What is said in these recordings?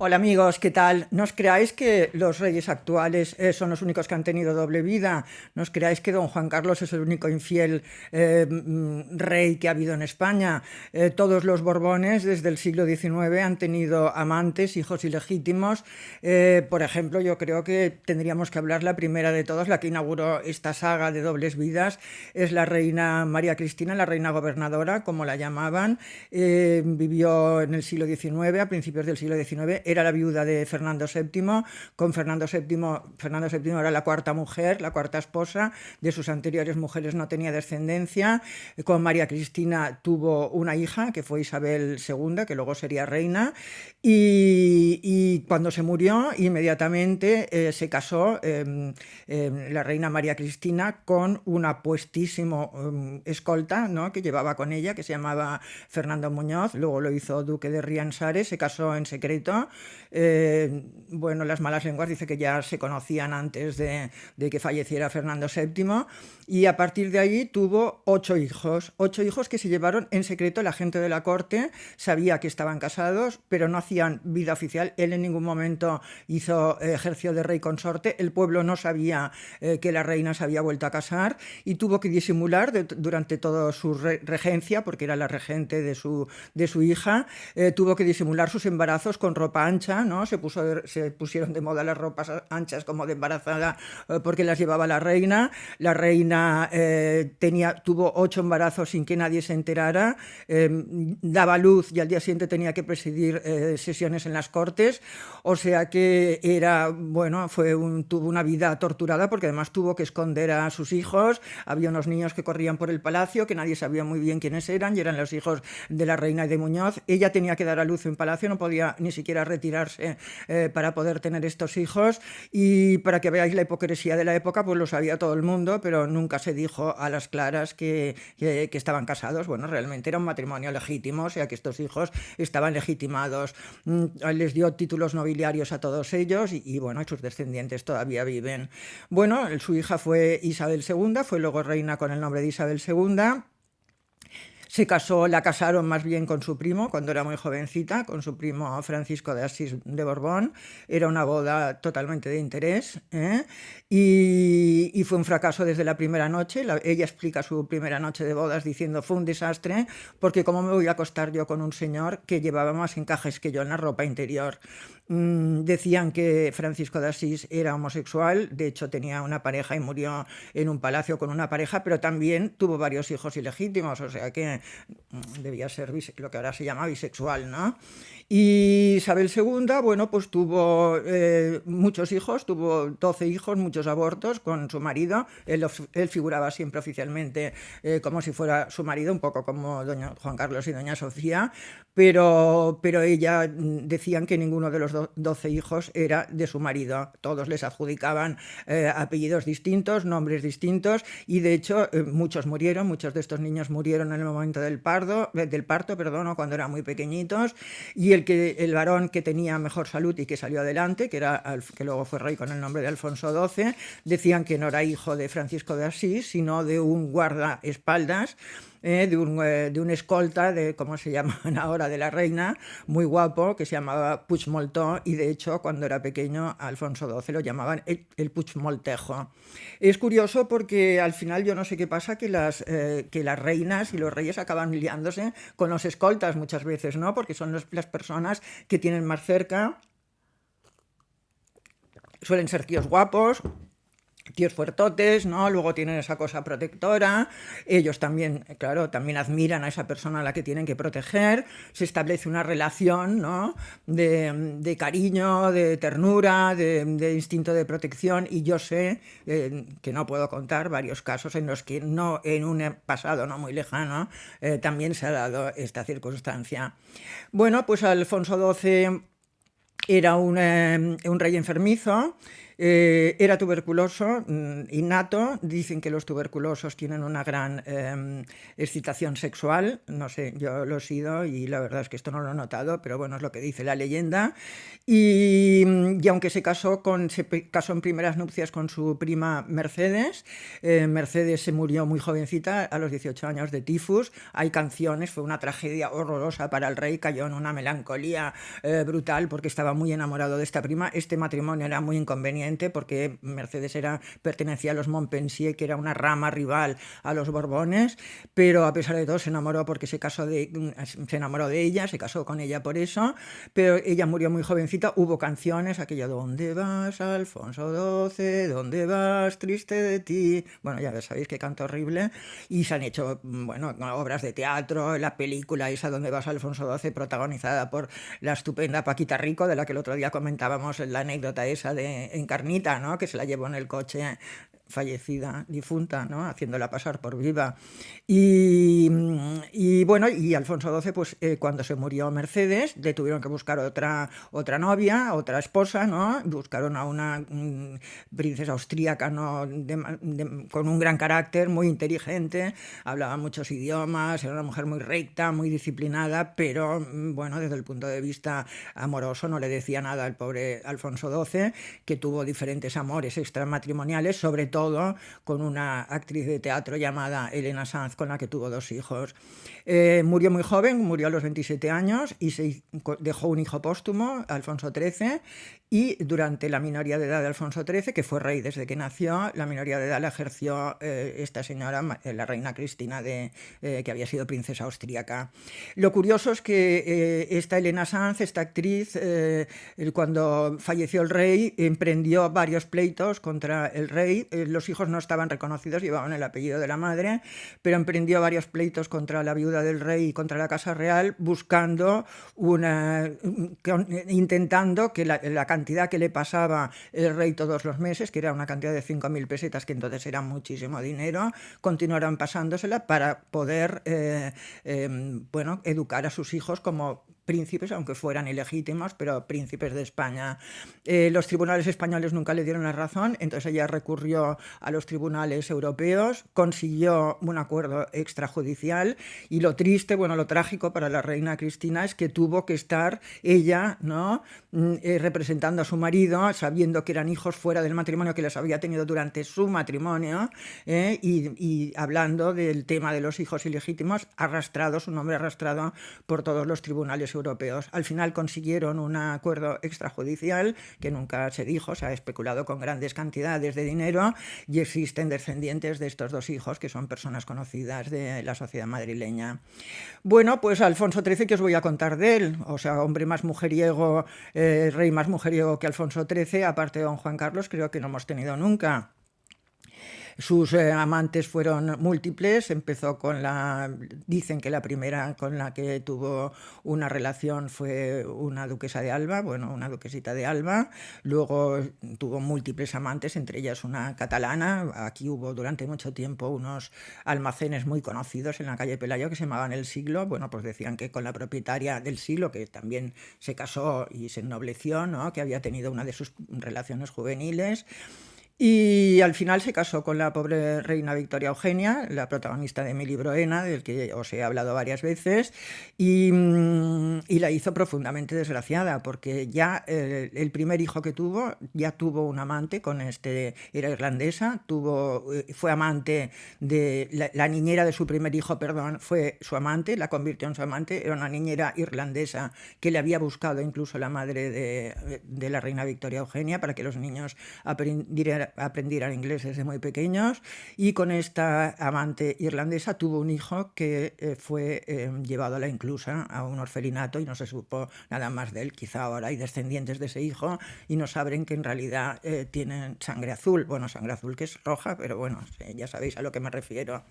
Hola amigos, ¿qué tal? No os creáis que los reyes actuales son los únicos que han tenido doble vida. No os creáis que don Juan Carlos es el único infiel rey que ha habido en España. Todos los Borbones desde el siglo XIX han tenido amantes, hijos ilegítimos. Por ejemplo, yo creo que tendríamos que hablar la primera de todas, la que inauguró esta saga de dobles vidas, es la reina María Cristina, la reina gobernadora, como la llamaban. Vivió en el siglo XIX, a principios del siglo XIX. Era la viuda de Fernando VII. Con Fernando VII era la cuarta mujer, la cuarta esposa. De sus anteriores mujeres no tenía descendencia. Con María Cristina tuvo una hija, que fue Isabel II, que luego sería reina. Y cuando se murió, inmediatamente se casó la reina María Cristina con un apuestísimo escolta, ¿no?, que llevaba con ella, que se llamaba Fernando Muñoz. Luego lo hizo duque de Riansares, se casó en secreto. Bueno, las malas lenguas dicen que ya se conocían antes de que falleciera Fernando VII, y a partir de ahí tuvo 8 hijos que se llevaron en secreto. La gente de la corte sabía que estaban casados, pero no hacían vida oficial. Él en ningún momento ejerció de rey consorte. El pueblo no sabía que la reina se había vuelto a casar, y tuvo que disimular durante toda su regencia, porque era la regente de su hija. Tuvo que disimular sus embarazos con ropa ancha, ¿no? Se pusieron de moda las ropas anchas como de embarazada, porque las llevaba la reina. La reina tuvo 8 embarazos sin que nadie se enterara. Daba luz y al día siguiente tenía que presidir sesiones en las cortes. O sea que tuvo una vida torturada, porque además tuvo que esconder a sus hijos. Había unos niños que corrían por el palacio que nadie sabía muy bien quiénes eran, y eran los hijos de la reina y de Muñoz. Ella tenía que dar a luz en palacio, no podía ni siquiera retirarse para poder tener estos hijos. Y para que veáis la hipocresía de la época, pues lo sabía todo el mundo, pero nunca se dijo a las claras que estaban casados. Bueno, realmente era un matrimonio legítimo, o sea que estos hijos estaban legitimados. Les dio títulos nobiliarios a todos ellos, y bueno, sus descendientes todavía viven. Bueno, su hija fue Isabel II, fue luego reina con el nombre de Isabel II. La casaron más bien con su primo cuando era muy jovencita, con su primo Francisco de Asís de Borbón. Era una boda totalmente de interés, ¿eh? Y fue un fracaso desde la primera noche. Ella explica su primera noche de bodas diciendo: fue un desastre, porque cómo me voy a acostar yo con un señor que llevaba más encajes que yo en la ropa interior. Decían que Francisco de Asís era homosexual. De hecho tenía una pareja y murió en un palacio con una pareja, pero también tuvo varios hijos ilegítimos, o sea que debía ser lo que ahora se llama bisexual, ¿no? Y Isabel II, bueno, pues tuvo muchos hijos, tuvo 12 hijos, muchos abortos con su marido. Él figuraba siempre oficialmente como si fuera su marido, un poco como doña Juan Carlos y doña Sofía, pero ella decían que ninguno de los 12 hijos era de su marido. Todos les adjudicaban apellidos distintos, nombres distintos, y de hecho muchos de estos niños murieron en el momento del parto, o cuando eran muy pequeñitos. Y el varón que tenía mejor salud y que salió adelante, que luego fue rey con el nombre de Alfonso XII, decían que no era hijo de Francisco de Asís, sino de un guardaespaldas, de un escolta, como se llaman ahora, de la reina, muy guapo, que se llamaba Puigmoltó, y de hecho cuando era pequeño Alfonso XII lo llamaban el Puigmoltejo. Es curioso porque al final yo no sé qué pasa, que las reinas y los reyes acaban liándose con los escoltas muchas veces, ¿no? Porque son las personas que tienen más cerca. Suelen ser tíos guapos, tíos fuertotes, ¿no? Luego tienen esa cosa protectora. Ellos también, claro, también admiran a esa persona a la que tienen que proteger. Se establece una relación, ¿no?, de cariño, de ternura, de instinto de protección. Y yo sé que no puedo contar varios casos en los que no, en un pasado no muy lejano, también se ha dado esta circunstancia. Bueno, pues Alfonso XII era un rey enfermizo. Era tuberculoso, innato. Dicen que los tuberculosos tienen una gran excitación sexual. No sé, yo lo he sido y la verdad es que esto no lo he notado, pero bueno, es lo que dice la leyenda. Y aunque se casó en primeras nupcias con su prima Mercedes, Mercedes se murió muy jovencita, a los 18 años, de tifus. Hay canciones, fue una tragedia horrorosa para el rey, cayó en una melancolía brutal porque estaba muy enamorado de esta prima. Este matrimonio era muy inconveniente porque Mercedes pertenecía a los Montpensier, que era una rama rival a los Borbones, pero a pesar de todo se enamoró porque se enamoró de ella, se casó con ella por eso, pero ella murió muy jovencita. Hubo canciones, aquello ¿dónde vas, Alfonso XII? ¿Dónde vas, triste de ti? Bueno, ya sabéis que canto horrible. Y se han hecho, bueno, obras de teatro, la película esa ¿Dónde vas, Alfonso XII?, protagonizada por la estupenda Paquita Rico, de la que el otro día comentábamos la anécdota esa de Encarnita, ¿no?, que se la llevó en el coche, fallecida, difunta, ¿no?, haciéndola pasar por viva. Y bueno, y Alfonso XII, pues cuando se murió Mercedes, le tuvieron que buscar otra novia, otra esposa, ¿no? Buscaron a una princesa austríaca, ¿no?, con un gran carácter, muy inteligente, hablaba muchos idiomas, era una mujer muy recta, muy disciplinada, pero bueno, desde el punto de vista amoroso no le decía nada al pobre Alfonso XII, que tuvo diferentes amores extramatrimoniales, sobre todo con una actriz de teatro llamada Elena Sanz, con la que tuvo 2 hijos. Murió muy joven, murió a los 27 años y dejó un hijo póstumo, Alfonso XIII, y durante la minoría de edad de Alfonso XIII, que fue rey desde que nació, la minoría de edad la ejerció esta señora, la reina Cristina, que había sido princesa austríaca. Lo curioso es que esta Elena Sanz, esta actriz, cuando falleció el rey, emprendió varios pleitos contra el rey. Los hijos no estaban reconocidos, llevaban el apellido de la madre, pero emprendió varios pleitos contra la viuda del rey y contra la Casa Real, intentando que la cantidad que le pasaba el rey todos los meses, que era una cantidad de 5.000 pesetas, que entonces era muchísimo dinero, continuaran pasándosela para poder bueno, educar a sus hijos como príncipes, aunque fueran ilegítimos, pero príncipes de España. Los tribunales españoles nunca le dieron la razón, entonces ella recurrió a los tribunales europeos, consiguió un acuerdo extrajudicial, y lo triste, bueno, lo trágico para la reina Cristina es que tuvo que estar ella, ¿no?, representando a su marido, sabiendo que eran hijos fuera del matrimonio, que los había tenido durante su matrimonio, y hablando del tema de los hijos ilegítimos, su nombre arrastrado por todos los tribunales europeos. Al final consiguieron un acuerdo extrajudicial que nunca se dijo, se ha especulado con grandes cantidades de dinero, y existen descendientes de estos 2 hijos que son personas conocidas de la sociedad madrileña. Bueno, pues Alfonso XIII, ¿qué os voy a contar de él? O sea, hombre más mujeriego, rey más mujeriego que Alfonso XIII, aparte de don Juan Carlos, creo que no hemos tenido nunca. Sus amantes fueron múltiples. Empezó dicen que la primera con la que tuvo una relación fue una duquesa de Alba, bueno, una duquesita de Alba. Luego tuvo múltiples amantes, entre ellas una catalana. Aquí hubo durante mucho tiempo unos almacenes muy conocidos en la calle Pelayo que se llamaban El Siglo. Bueno, pues decían que con la propietaria del Siglo, que también se casó y se ennobleció, ¿no?, que había tenido una de sus relaciones juveniles. Y al final se casó con la pobre reina Victoria Eugenia, la protagonista de mi libro Ena, del que os he hablado varias veces, y la hizo profundamente desgraciada, porque ya el primer hijo que tuvo, ya tuvo un amante era irlandesa, fue amante de la niñera de su primer hijo, perdón, fue su amante, la convirtió en su amante, era una niñera irlandesa que le había buscado incluso la madre de la reina Victoria Eugenia para que los niños aprendieran inglés desde muy pequeños, y con esta amante irlandesa tuvo un hijo que fue llevado a la inclusa, a un orfelinato, y no se supo nada más de él. Quizá ahora hay descendientes de ese hijo y no saben que en realidad tienen sangre azul, bueno, sangre azul que es roja, pero bueno, ya sabéis a lo que me refiero.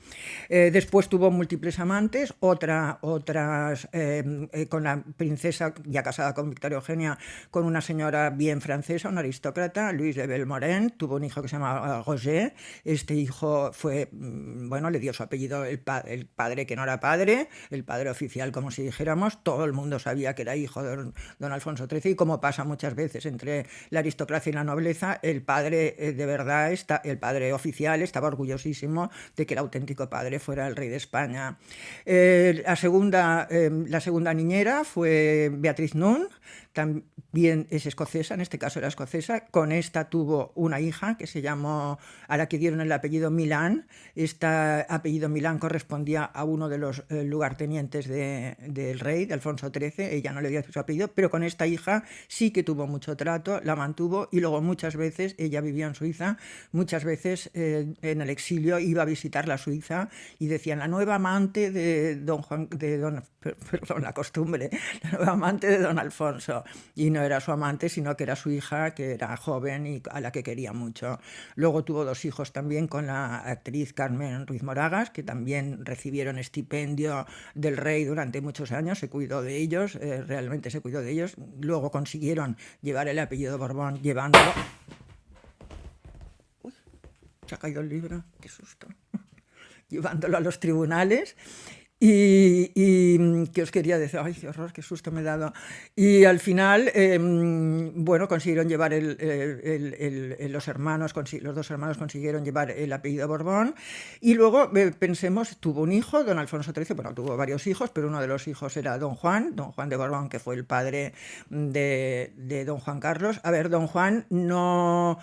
Después tuvo múltiples amantes, otras con la princesa, ya casada con Victoria Eugenia, con una señora bien francesa, una aristócrata, Louise de Belmoren. Tuvo un hijo que se llamaba Roger. Este hijo fue, bueno, le dio su apellido el padre que no era padre, el padre oficial, como si dijéramos. Todo el mundo sabía que era hijo de don Alfonso XIII, y como pasa muchas veces entre la aristocracia y la nobleza, el padre de verdad, el padre oficial, estaba orgullosísimo de que el auténtico padre fuera el rey de España. La segunda niñera fue Beatriz Nunn, también es escocesa, en este caso era escocesa. Con esta tuvo una hija que se llamó, a la que dieron el apellido Milán. Este apellido Milán correspondía a uno de los lugartenientes del rey, de Alfonso XIII. Ella no le dio su apellido, pero con esta hija sí que tuvo mucho trato, la mantuvo, y luego muchas veces, ella vivía en Suiza, muchas veces en el exilio iba a visitar la Suiza y decían: la nueva amante de don Juan, perdón, la costumbre, la nueva amante de don Alfonso. Y no era su amante, sino que era su hija, que era joven y a la que quería mucho. Luego tuvo 2 hijos también con la actriz Carmen Ruiz Moragas, que también recibieron estipendio del rey durante muchos años. Se cuidó de ellos, realmente se cuidó de ellos. Luego consiguieron llevar el apellido Borbón, llevándolo... Uy, se ha caído el libro, qué susto. Llevándolo a los tribunales. Y ¿qué os quería decir? Ay, qué horror, qué susto me he dado. Y al final, bueno, consiguieron llevar los dos hermanos consiguieron llevar el apellido Borbón. Y luego, pensemos, tuvo un hijo, don Alfonso XIII, bueno, tuvo varios hijos, pero uno de los hijos era don Juan de Borbón, que fue el padre de don Juan Carlos. A ver, don Juan no...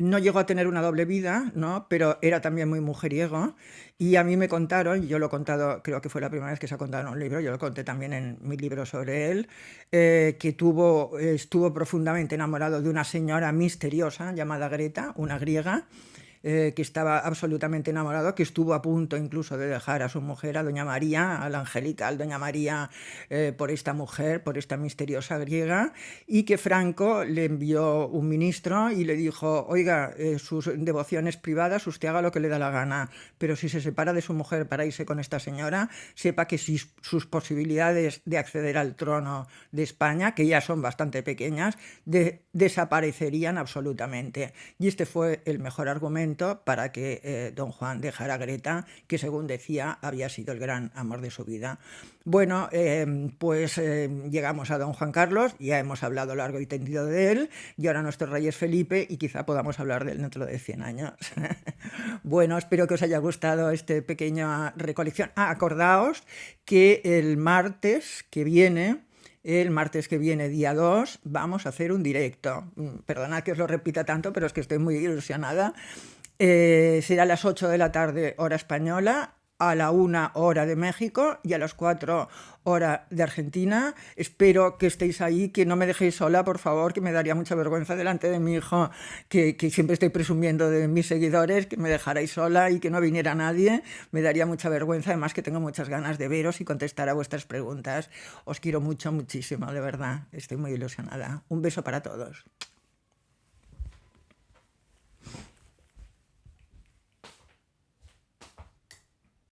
no llegó a tener una doble vida, ¿no? Pero era también muy mujeriego. Y a mí me contaron, y yo lo he contado, creo que fue la primera vez que se ha contado en un libro, yo lo conté también en mi libro sobre él, que estuvo profundamente enamorado de una señora misteriosa llamada Greta, una griega, que estaba absolutamente enamorado, que estuvo a punto incluso de dejar a su mujer, a doña María, a la angelical doña María, por esta mujer, por esta misteriosa griega, y que Franco le envió un ministro y le dijo: oiga, sus devociones privadas, usted haga lo que le da la gana, pero si se separa de su mujer para irse con esta señora, sepa que sus posibilidades de acceder al trono de España, que ya son bastante pequeñas, desaparecerían absolutamente. Y este fue el mejor argumento para que don Juan dejara a Greta, que según decía había sido el gran amor de su vida. Bueno, pues llegamos a don Juan Carlos, ya hemos hablado largo y tendido de él, y ahora nuestro rey es Felipe, y quizá podamos hablar de él dentro de 100 años. Bueno, espero que os haya gustado esta pequeña recolección. Acordaos que el martes que viene, día 2, vamos a hacer un directo. Perdonad que os lo repita tanto, pero es que estoy muy ilusionada. Será a las 8 de la tarde, hora española, a la 1 hora de México y a las 4 hora de Argentina. Espero que estéis ahí, que no me dejéis sola, por favor, que me daría mucha vergüenza delante de mi hijo, que siempre estoy presumiendo de mis seguidores, que me dejarais sola y que no viniera nadie. Me daría mucha vergüenza, además que tengo muchas ganas de veros y contestar a vuestras preguntas. Os quiero mucho, muchísimo, de verdad. Estoy muy ilusionada. Un beso para todos.